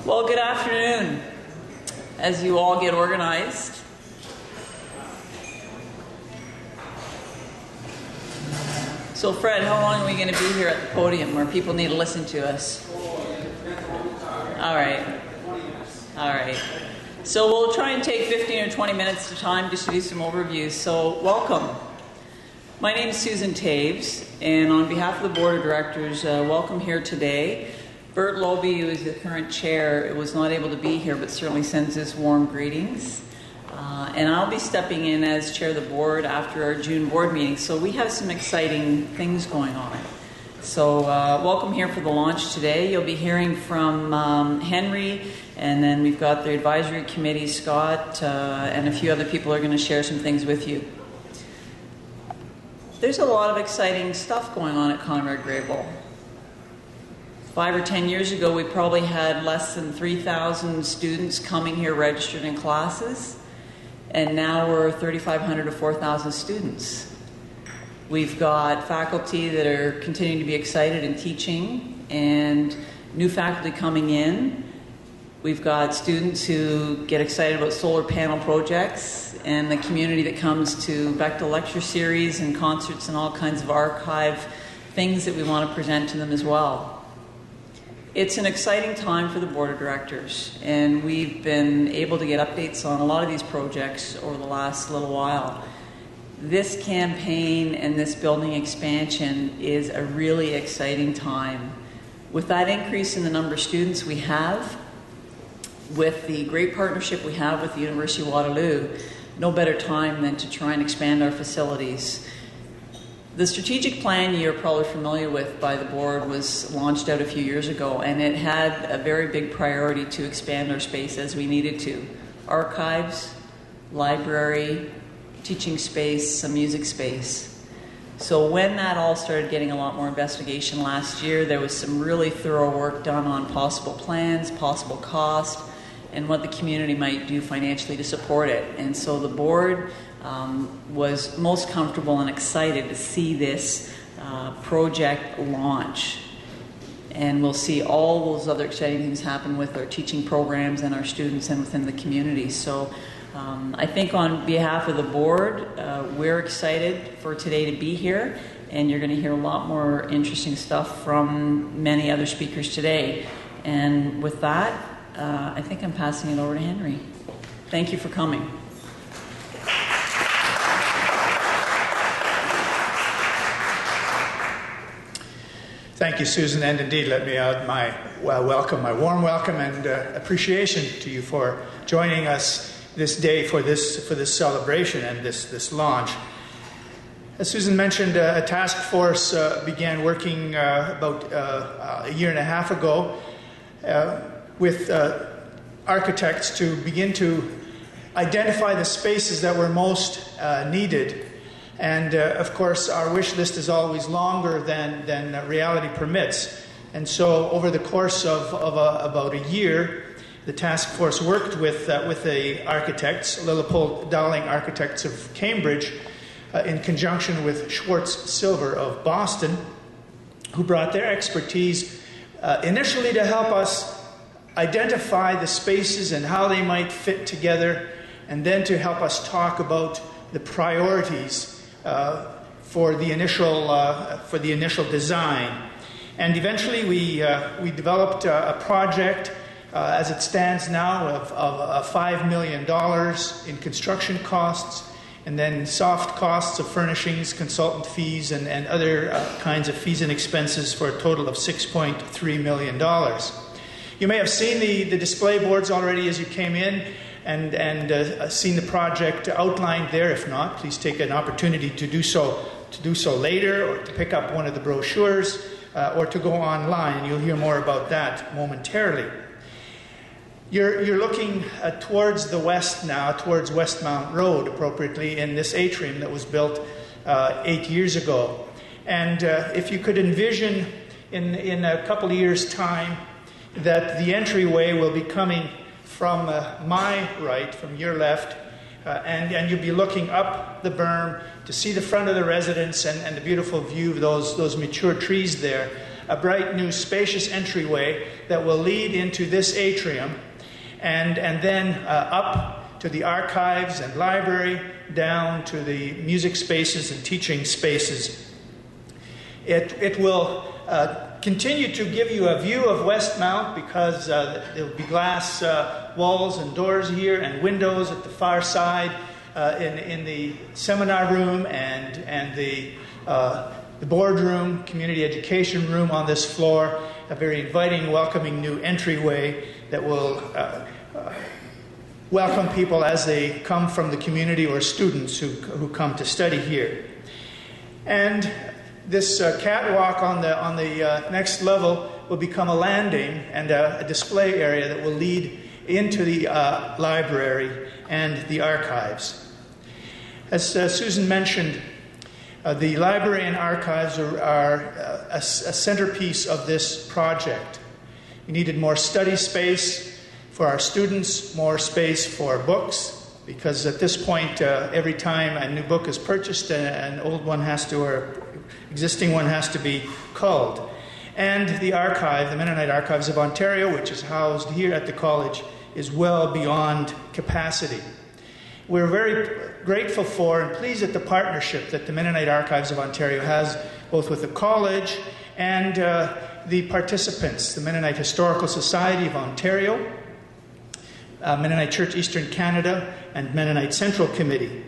Well, good afternoon, as you all get organized. So Fred, how long are we going to be here at the podium where people need to listen to us? All right. So we'll try and take 15 or 20 minutes at a time just to do some overviews. So welcome. My name is Susan Taves, and on behalf of the Board of Directors, welcome here today. Bert Lobe, who is the current chair, was not able to be here, but certainly sends his warm greetings. And I'll be stepping in as chair of the board after our June board meeting. So we have some exciting things going on. So welcome here for the launch today. You'll be hearing from Henry, and then we've got the advisory committee, Scott, and a few other people are going to share some things with you. There's a lot of exciting stuff going on at Conrad Grable. 5 or 10 years ago, we probably had less than 3,000 students coming here registered in classes, and now we're 3,500 to 4,000 students. We've got faculty that are continuing to be excited in teaching, and new faculty coming in. We've got students who get excited about solar panel projects, and the community that comes to Bechtel lecture series and concerts and all kinds of archive things that we want to present to them as well. It's an exciting time for the Board of Directors, and we've been able to get updates on a lot of these projects over the last little while. This campaign and this building expansion is a really exciting time. With that increase in the number of students we have, with the great partnership we have with the University of Waterloo, no better time than to try and expand our facilities. The strategic plan you're probably familiar with by the board was launched out a few years ago, and it had a very big priority to expand our space as we needed to. Archives, library, teaching space, some music space. So when that all started getting a lot more investigation last year, there was some really thorough work done on possible plans, possible cost, and what the community might do financially to support it. And so the board was most comfortable and excited to see this project launch. And we'll see all those other exciting things happen with our teaching programs and our students and within the community. So I think on behalf of the board, we're excited for today to be here, and you're going to hear a lot more interesting stuff from many other speakers today. And with that, I think I'm passing it over to Henry. Thank you for coming. Thank you, Susan, and indeed let me add my warm welcome and appreciation to you for joining us this day for this celebration and this launch. As Susan mentioned, a task force began working about a year and a half ago with architects to begin to identify the spaces that were most needed. And of course, our wish list is always longer than reality permits. And so over the course of about a year, the task force worked with the architects, Lilliput Dowling Architects of Cambridge, in conjunction with Schwartz Silver of Boston, who brought their expertise initially to help us identify the spaces and how they might fit together, and then to help us talk about the priorities for the initial design. And eventually we developed a project as it stands now of $5 million in construction costs, and then soft costs of furnishings, consultant fees, and other kinds of fees and expenses for a total of $6.3 million. You may have seen the display boards already as you came in, and seen the project outlined there. If not, please take an opportunity to do so later, or to pick up one of the brochures, or to go online, and you'll hear more about that momentarily. You're looking towards the west now, towards Westmount Road, appropriately, in this atrium that was built 8 years ago. And if you could envision in a couple of years' time that the entryway will be coming from my right, from your left, and you'll be looking up the berm to see the front of the residence and the beautiful view of those mature trees there. a bright new spacious entryway that will lead into this atrium and then up to the archives and library, down to the music spaces and teaching spaces. It will continue to give you a view of Westmount because there will be glass walls and doors here and windows at the far side in the seminar room and the boardroom, community education room on this floor, a very inviting, welcoming new entryway that will welcome people as they come from the community or students who come to study here. And this catwalk on the next level will become a landing and a display area that will lead into the library and the archives. As Susan mentioned, the library and archives are a centerpiece of this project. We needed more study space for our students, more space for books, because at this point, every time a new book is purchased, an old one has to, or existing one has to be culled. And the archive, the Mennonite Archives of Ontario, which is housed here at the college, is well beyond capacity. We're very grateful for and pleased at the partnership that the Mennonite Archives of Ontario has both with the college and the participants, the Mennonite Historical Society of Ontario, Mennonite Church Eastern Canada, and Mennonite Central Committee.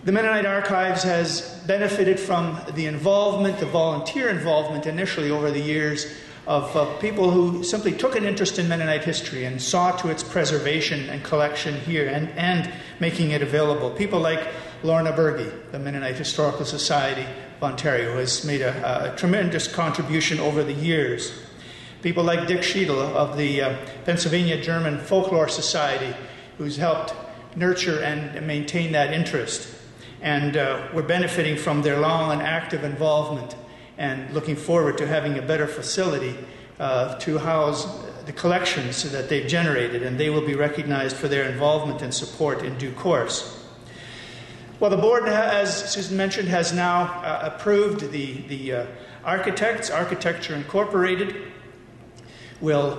The Mennonite Archives has benefited from the involvement, the volunteer involvement initially over the years of people who simply took an interest in Mennonite history and saw to its preservation and collection here and making it available. People like Lorna Berge, the Mennonite Historical Society of Ontario, who has made a tremendous contribution over the years. People like Dick Schiedel of the Pennsylvania German Folklore Society, who's helped nurture and maintain that interest. And we're benefiting from their long and active involvement and looking forward to having a better facility to house the collections that they've generated, and they will be recognized for their involvement and support in due course. Well, the board, as Susan mentioned, has now approved the architects. Architecture Incorporated will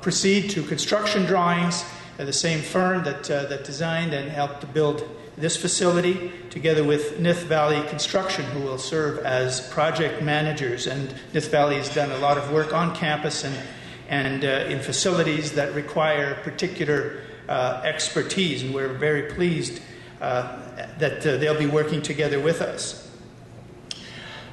proceed to construction drawings. The same firm that designed and helped to build this facility, together with Nith Valley Construction, who will serve as project managers. And Nith Valley has done a lot of work on campus and in facilities that require particular expertise, and we're very pleased that they'll be working together with us.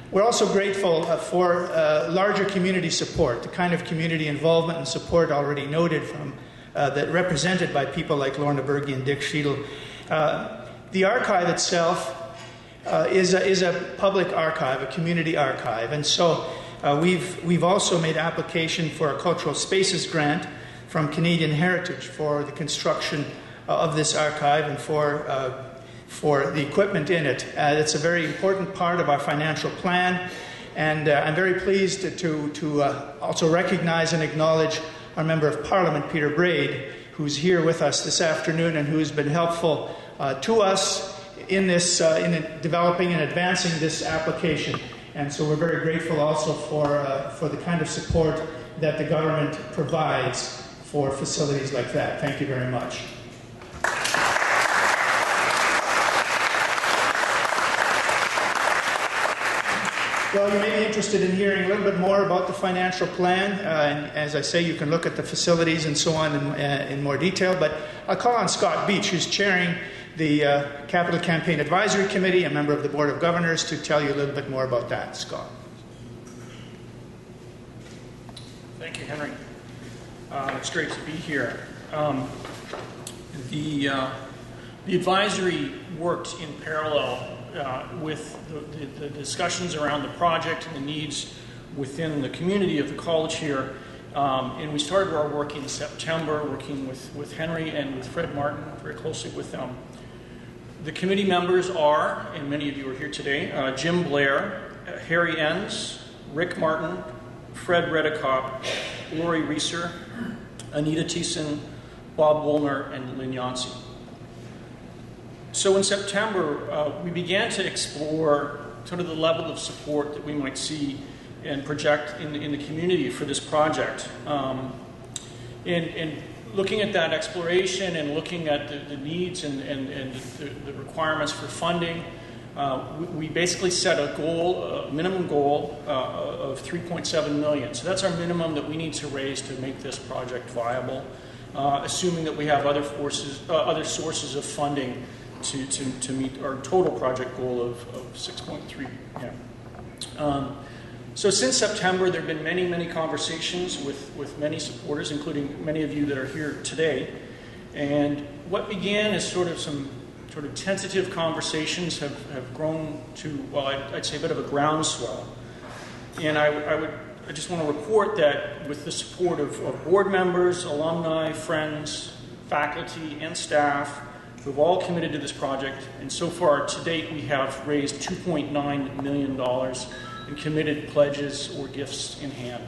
We're also grateful for larger community support, the kind of community involvement and support already noted from that represented by people like Lorna Berge and Dick Schiedel. The archive itself is a public archive, a community archive, and so we've also made application for a cultural spaces grant from Canadian Heritage for the construction of this archive and for the equipment in it. It's a very important part of our financial plan, and I'm very pleased to also recognize and acknowledge our Member of Parliament, Peter Braid, who's here with us this afternoon and who's been helpful to us in this, in developing and advancing this application. And so we're very grateful also for the kind of support that the government provides for facilities like that. Thank you very much. Well, you may be interested in hearing a little bit more about the financial plan. And as I say, you can look at the facilities and so on in more detail. But I'll call on Scott Beach, who's chairing the Capital Campaign Advisory Committee, a member of the Board of Governors, to tell you a little bit more about that. Scott. Thank you, Henry. It's great to be here. The advisory worked in parallel with the discussions around the project and the needs within the community of the college here. And we started our work in September, working with Henry and with Fred Martin, very closely with them. The committee members are, and many of you are here today, Jim Blair, Harry Enns, Rick Martin, Fred Redekop, Lori Reeser, Anita Thiessen, Bob Woolner, and Lynn Yancey. So in September, we began to explore sort of the level of support that we might see and project in the community for this project. And looking at that exploration and looking at the needs and the requirements for funding, we basically set a goal, a minimum goal of $3.7 million. So that's our minimum that we need to raise to make this project viable, assuming that we have other sources of funding to meet our total project goal of 6.3. Yeah. So since September, there have been many conversations with many supporters, including many of you that are here today. And what began as sort of tentative conversations have grown to, well, I'd say a bit of a groundswell. And I just want to report that with the support of board members, alumni, friends, faculty, and staff, who have all committed to this project, and so far to date we have raised $2.9 million in committed pledges or gifts in hand.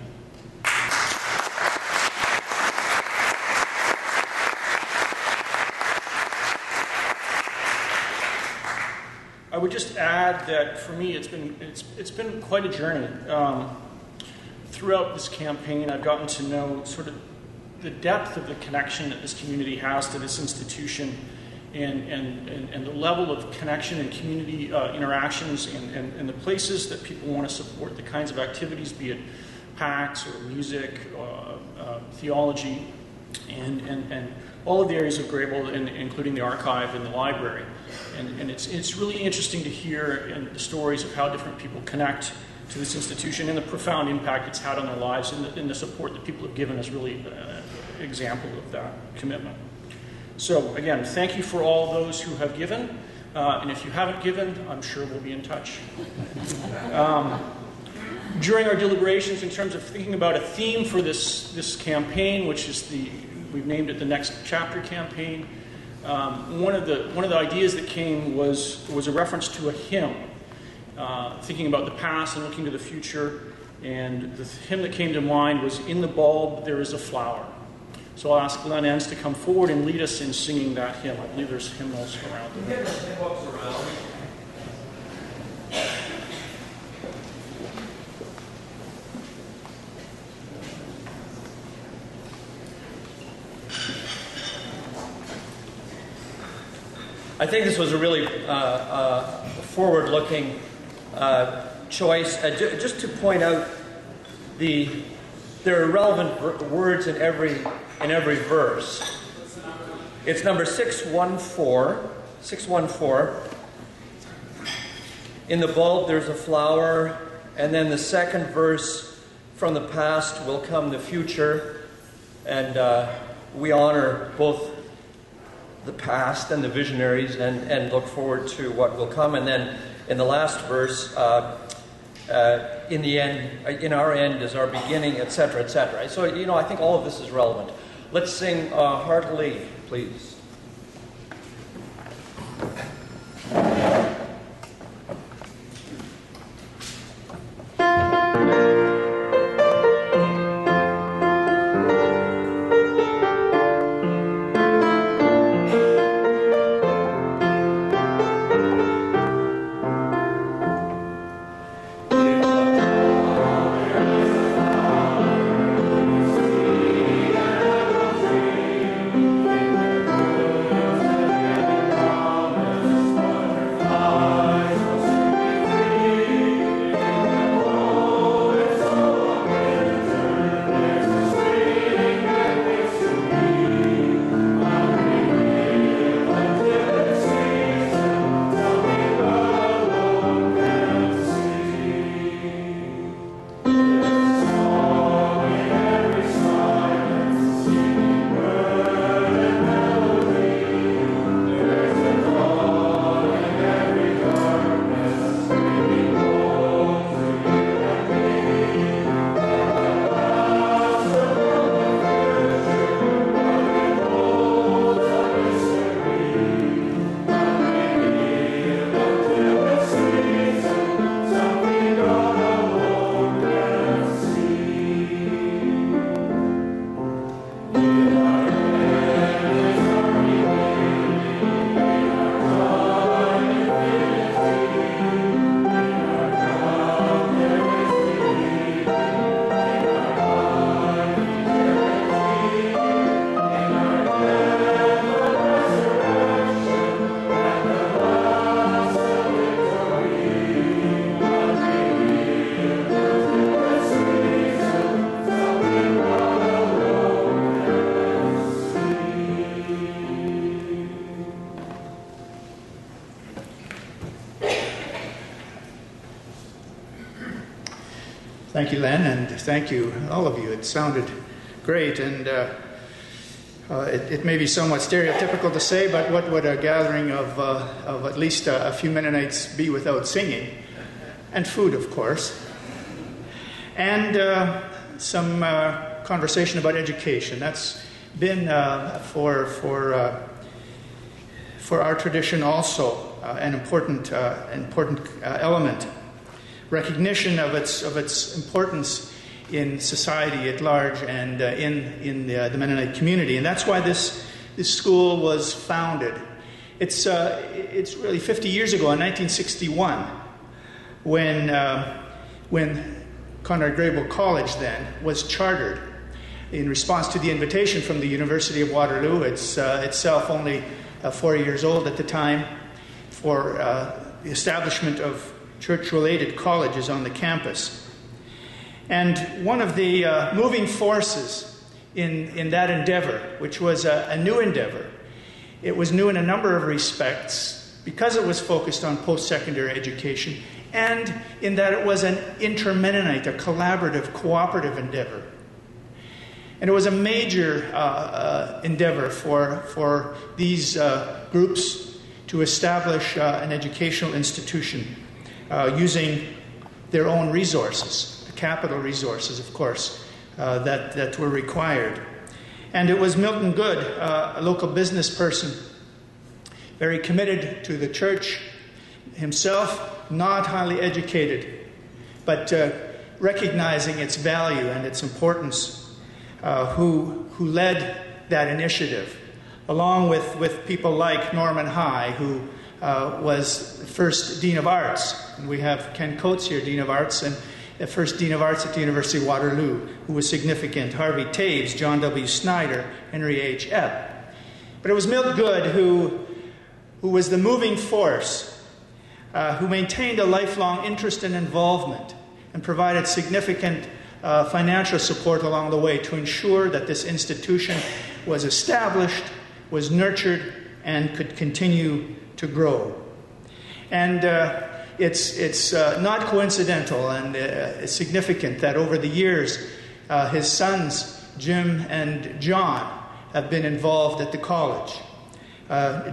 I would just add that for me it's been quite a journey. Throughout this campaign, I've gotten to know sort of the depth of the connection that this community has to this institution, and the level of connection and community interactions and the places that people want to support, the kinds of activities, be it PACs or music, theology, and all of the areas of Grable, including the archive and the library. And it's really interesting to hear the stories of how different people connect to this institution and the profound impact it's had on their lives, and the support that people have given is really an example of that commitment. So again, thank you for all those who have given, and if you haven't given, I'm sure we'll be in touch. During our deliberations, in terms of thinking about a theme for this campaign, which is we've named it the Next Chapter campaign, one of the ideas that came was a reference to a hymn, thinking about the past and looking to the future, and the hymn that came to mind was "In the Bulb There Is a Flower." So I'll ask Glenn Enns to come forward and lead us in singing that hymn. I believe there's hymnals around there. I think this was a really forward-looking choice. Just to point out, there are relevant words in every verse. It's number 614. 614. In the bulb there's a flower, and then the second verse, from the past will come the future, and we honor both the past and the visionaries and look forward to what will come. And then in the last verse, in the end, in our end is our beginning, etc., etc. So, I think all of this is relevant. Let's sing heartily, please. Thank you, Len, and thank you, all of you. It sounded great, and it may be somewhat stereotypical to say, but what would a gathering of at least a few Mennonites be without singing? And food, of course. And some conversation about education. That's been for our tradition also an important element. Recognition of its importance in society at large and in the Mennonite community, and that's why this school was founded. It's really 50 years ago, in 1961, when Conrad Grebel College then was chartered in response to the invitation from the University of Waterloo. It's itself only 4 years old at the time, for the establishment of church-related colleges on the campus. And one of the moving forces in that endeavor, which was a new endeavor, it was new in a number of respects because it was focused on post-secondary education, and in that it was an inter-Mennonite, a collaborative, cooperative endeavor. And it was a major endeavor for these groups to establish an educational institution using their own resources, the capital resources, of course, that were required. And it was Milton Good, a local business person, very committed to the church himself, not highly educated, but recognizing its value and its importance, who led that initiative, along with people like Norman High, who was the first Dean of Arts. And we have Ken Coates here, Dean of Arts, and the first Dean of Arts at the University of Waterloo, who was significant. Harvey Taves, John W. Snyder, Henry H. Epp. But it was Milt Good who was the moving force, who maintained a lifelong interest and involvement and provided significant financial support along the way to ensure that this institution was established, was nurtured, and could continue to grow. And it's not coincidental and significant that over the years his sons, Jim and John, have been involved at the college.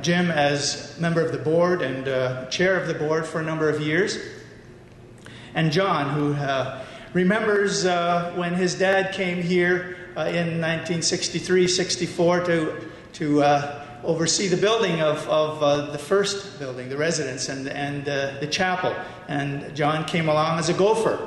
Jim as member of the board and chair of the board for a number of years. And John, who remembers when his dad came here in 1963-64 to oversee the building of the first building, the residence, and the chapel. And John came along as a gopher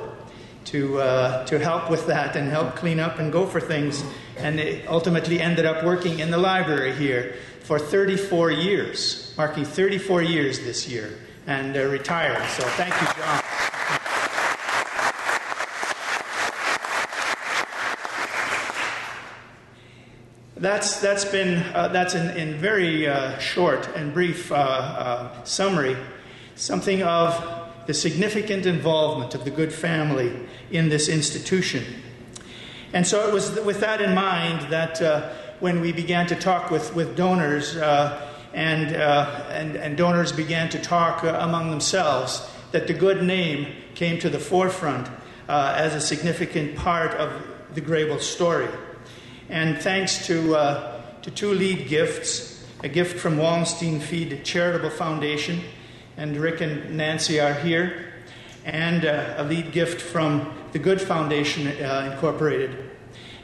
to help with that and help clean up and gopher things. And it ultimately ended up working in the library here for 34 years, marking 34 years this year, and retiring. So thank you, John. That's in very short and brief summary, something of the significant involvement of the Good family in this institution. And so it was with that in mind that when we began to talk with donors and donors began to talk among themselves, that the Good name came to the forefront as a significant part of the Grebel story. And thanks to two lead gifts, a gift from Wallenstein Feed Charitable Foundation, and Rick and Nancy are here, and a lead gift from the Good Foundation Incorporated,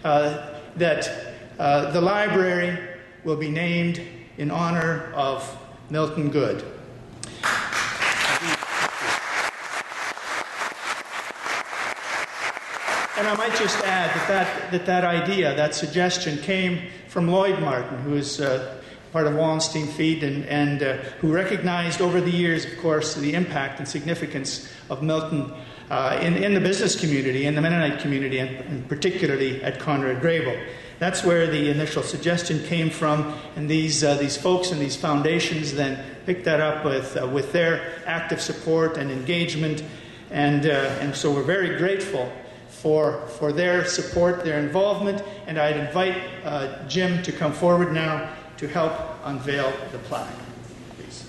that the library will be named in honor of Milton Good. And I might just add that idea, that suggestion came from Lloyd Martin, who is part of Wallenstein Feed and who recognized over the years, of course, the impact and significance of Milton in the business community, in the Mennonite community, and particularly at Conrad Grebel. That's where the initial suggestion came from, and these folks and these foundations then picked that up with their active support and engagement, and so we're very grateful for their support, their involvement, and I'd invite Jim to come forward now to help unveil the plaque. Please.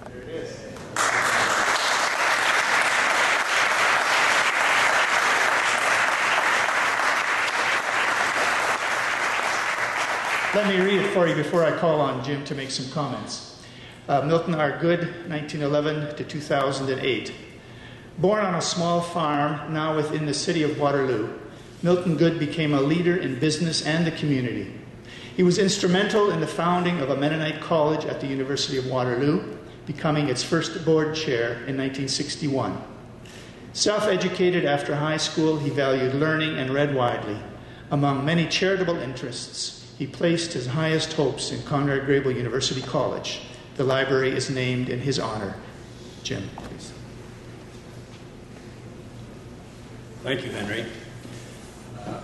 There it is. Let me read it for you before I call on Jim to make some comments. Milton R. Good, 1911 to 2008. Born on a small farm now within the city of Waterloo, Milton Good became a leader in business and the community. He was instrumental in the founding of a Mennonite college at the University of Waterloo, becoming its first board chair in 1961. Self-educated after high school, he valued learning and read widely. Among many charitable interests, he placed his highest hopes in Conrad Grebel University College. The library is named in his honor. Jim, please. Thank you, Henry.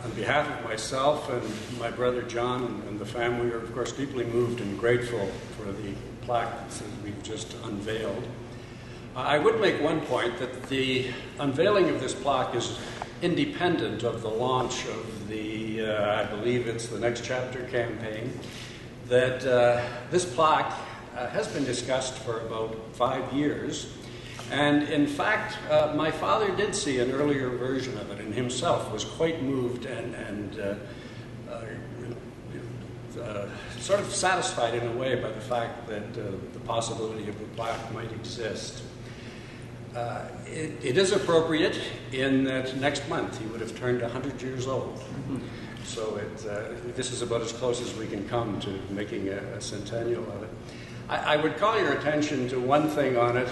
On behalf of myself and my brother John and the family, we are, of course, deeply moved and grateful for the plaque that we've just unveiled. I would make one point that the unveiling of this plaque is independent of the launch of the, I believe it's the Next Chapter campaign, that this plaque has been discussed for about 5 years. And in fact, my father did see an earlier version of it and himself was quite moved and sort of satisfied in a way by the fact that the possibility of a plaque might exist. It is appropriate in that next month he would have turned 100 years old. So this is about as close as we can come to making a centennial of it. I would call your attention to one thing on it.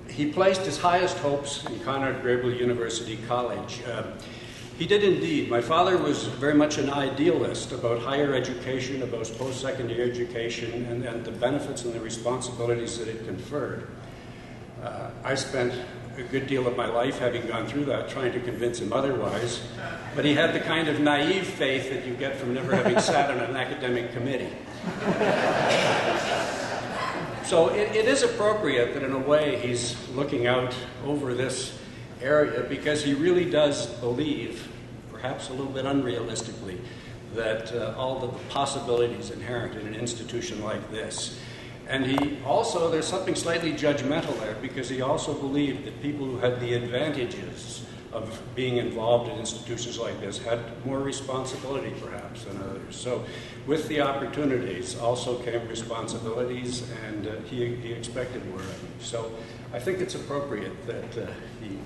He placed his highest hopes in Conrad Grebel University College. He did indeed. My father was very much an idealist about higher education, about post-secondary education, and the benefits and the responsibilities that it conferred. I spent a good deal of my life, having gone through that, trying to convince him otherwise. But he had the kind of naive faith that you get from never having sat on an academic committee. So it is appropriate that in a way he's looking out over this area because he really does believe, perhaps a little bit unrealistically, that all the possibilities inherent in an institution like this. And he also, there's something slightly judgmental there because he also believed that people who had the advantages of being involved in institutions like this had more responsibility perhaps than others. So with the opportunities also came responsibilities and he expected more of them. So I think it's appropriate that he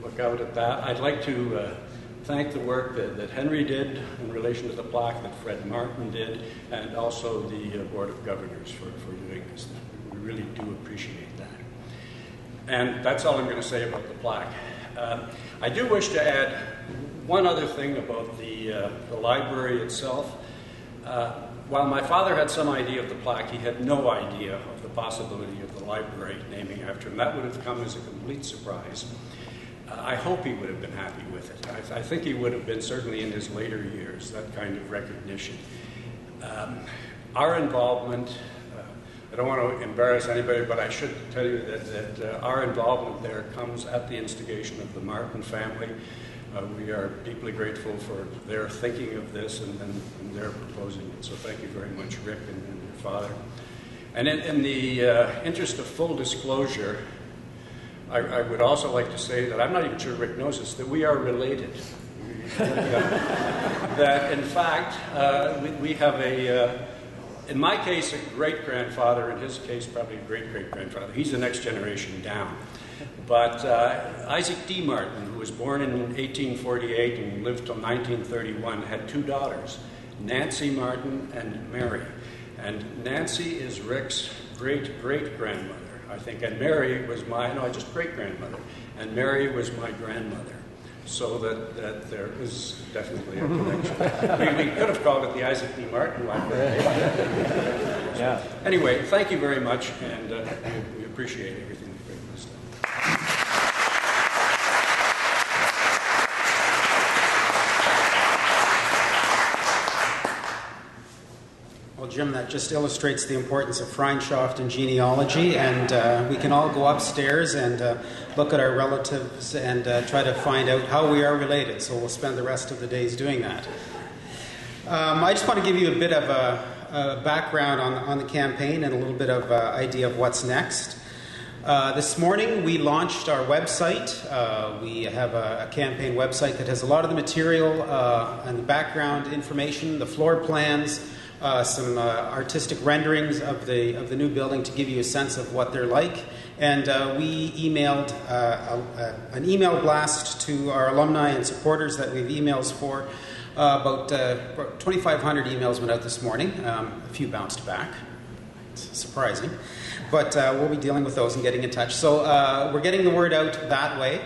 look out at that. I'd like to thank the work that Henry did in relation to the plaque, that Fred Martin did, and also the Board of Governors for doing this. We really do appreciate that. And that's all I'm going to say about the plaque. I do wish to add one other thing about the library itself. While my father had some idea of the plaque, he had no idea of the possibility of the library naming after him. That would have come as a complete surprise. I hope he would have been happy with it. I think he would have been, certainly in his later years, that kind of recognition. Our involvement, I don't want to embarrass anybody, but I should tell you that our involvement there comes at the instigation of the Martin family. We are deeply grateful for their thinking of this and their proposing it. So thank you very much, Rick and your father. And in the interest of full disclosure, I would also like to say that I'm not even sure Rick knows this, that we are related. That in fact, we have in my case, a great-grandfather, in his case, probably a great-great-grandfather. He's the next generation down. But Isaac D. Martin, who was born in 1848 and lived till 1931, had 2 daughters, Nancy Martin and Mary. And Nancy is Rick's great-great-grandmother, I think, and Mary was just great-grandmother, and Mary was my grandmother. So that there is definitely a connection. We could have called it the Isaac D. Martin Library. Yeah. Anyway, thank you very much, and we appreciate everything you've been us done. Well, gym that just illustrates the importance of Freundschaft and genealogy, and we can all go upstairs and look at our relatives and try to find out how we are related. So we'll spend the rest of the days doing that. I just want to give you a bit of a background on the campaign and a little bit of idea of what's next. This morning we launched our website. We have a campaign website that has a lot of the material and the background information, the floor plans, some artistic renderings of the new building to give you a sense of what they're like. And we emailed an email blast to our alumni and supporters that we have emails for. About 2,500 emails went out this morning. A few bounced back. It's surprising. But we'll be dealing with those and getting in touch. So we're getting the word out that way.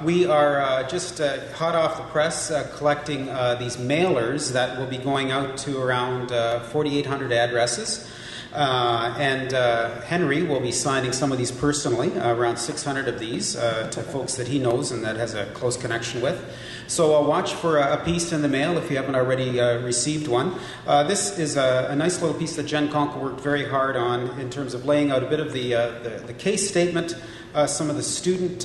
We are just hot off the press collecting these mailers that will be going out to around 4,800 addresses. And Henry will be signing some of these personally, around 600 of these, to folks that he knows and that has a close connection with. So watch for a piece in the mail if you haven't already received one. This is a nice little piece that Jen Conkel worked very hard on in terms of laying out a bit of the case statement, some of the student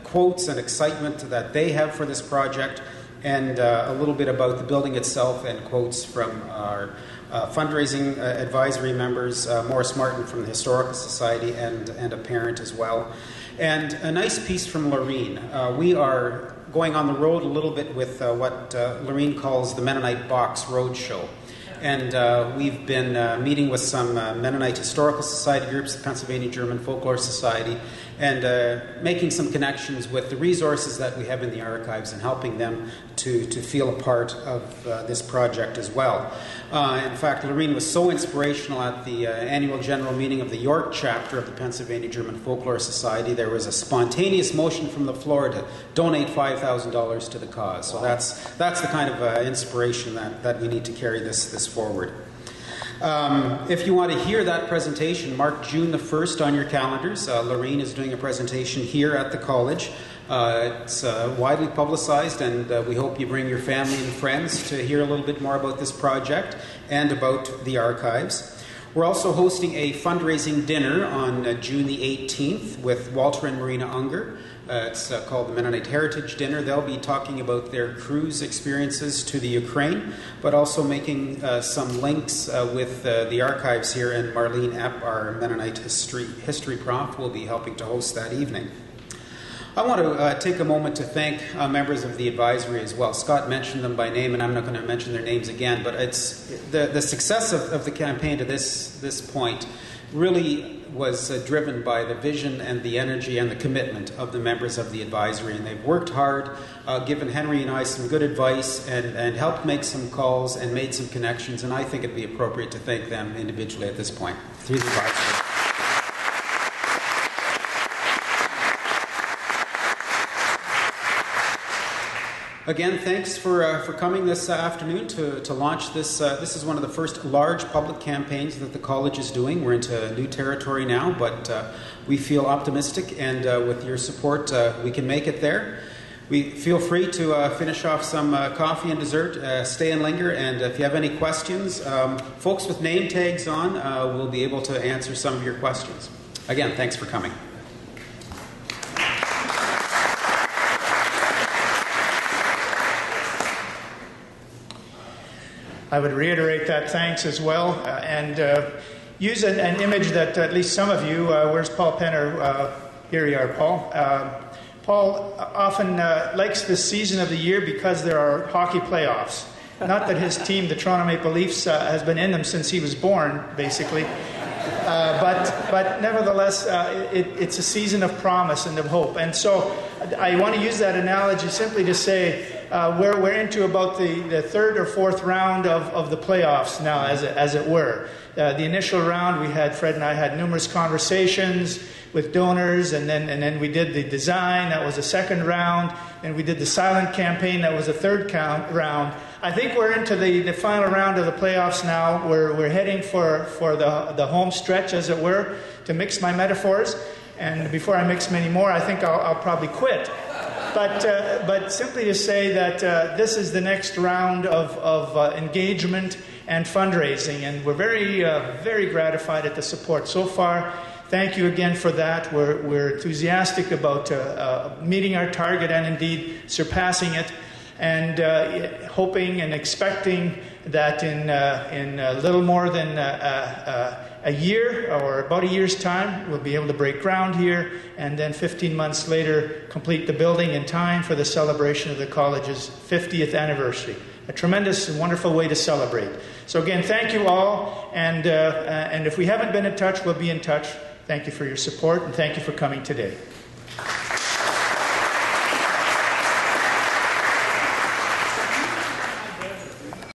quotes and excitement that they have for this project, and a little bit about the building itself and quotes from our fundraising advisory members, Morris Martin from the Historical Society and a parent as well. And a nice piece from Lorene. We are going on the road a little bit with what Lorene calls the Mennonite Box Roadshow. And we've been meeting with some Mennonite Historical Society groups, the Pennsylvania German Folklore Society, and making some connections with the resources that we have in the archives and helping them to feel a part of this project as well. In fact, Lorene was so inspirational at the annual general meeting of the York chapter of the Pennsylvania German Folklore Society. There was a spontaneous motion from the floor to donate $5,000 to the cause. So that's the kind of inspiration that we need to carry this forward. If you want to hear that presentation, mark June the 1st on your calendars. Lorene is doing a presentation here at the college. It's widely publicized, and we hope you bring your family and friends to hear a little bit more about this project and about the archives. We're also hosting a fundraising dinner on June the 18th with Walter and Marina Unger. It's called the Mennonite Heritage Dinner. They'll be talking about their cruise experiences to the Ukraine, but also making some links with the archives here, and Marlene Epp, our Mennonite history prof, will be helping to host that evening. I want to take a moment to thank members of the advisory as well. Scott mentioned them by name, and I'm not going to mention their names again, but it's the success of the campaign to this point really was driven by the vision and the energy and the commitment of the members of the advisory, and they've worked hard, given Henry and I some good advice, and helped make some calls and made some connections, and I think it'd be appropriate to thank them individually at this point through the advisory. Again, thanks for coming this afternoon to launch this. This is one of the first large public campaigns that the college is doing. We're into new territory now, but we feel optimistic, and with your support, we can make it there. We feel free to finish off some coffee and dessert, stay and linger, and if you have any questions, folks with name tags on will be able to answer some of your questions. Again, thanks for coming. I would reiterate that thanks as well, and use an image that at least some of you, where's Paul Penner? Here you are, Paul. Paul often likes this season of the year because there are hockey playoffs. Not that his team, the Toronto Maple Leafs, has been in them since he was born, basically. But nevertheless, it's a season of promise and of hope. And so I want to use that analogy simply to say we're into about the third or fourth round of the playoffs now, as it were. The initial round, Fred and I had numerous conversations with donors, and then we did the design. That was a second round, and we did the silent campaign. That was a third round. I think we're into the final round of the playoffs now. We're heading for the home stretch, as it were, to mix my metaphors. And before I mix many more, I think I'll probably quit. But simply to say that this is the next round of engagement and fundraising. And we're very gratified at the support so far. Thank you again for that. We're enthusiastic about meeting our target and indeed surpassing it, and hoping and expecting that in a little more than a year, or about a year's time, we'll be able to break ground here, and then 15 months later complete the building in time for the celebration of the college's 50th anniversary. A tremendous and wonderful way to celebrate. So again, thank you all, and if we haven't been in touch, we'll be in touch. Thank you for your support, and thank you for coming today.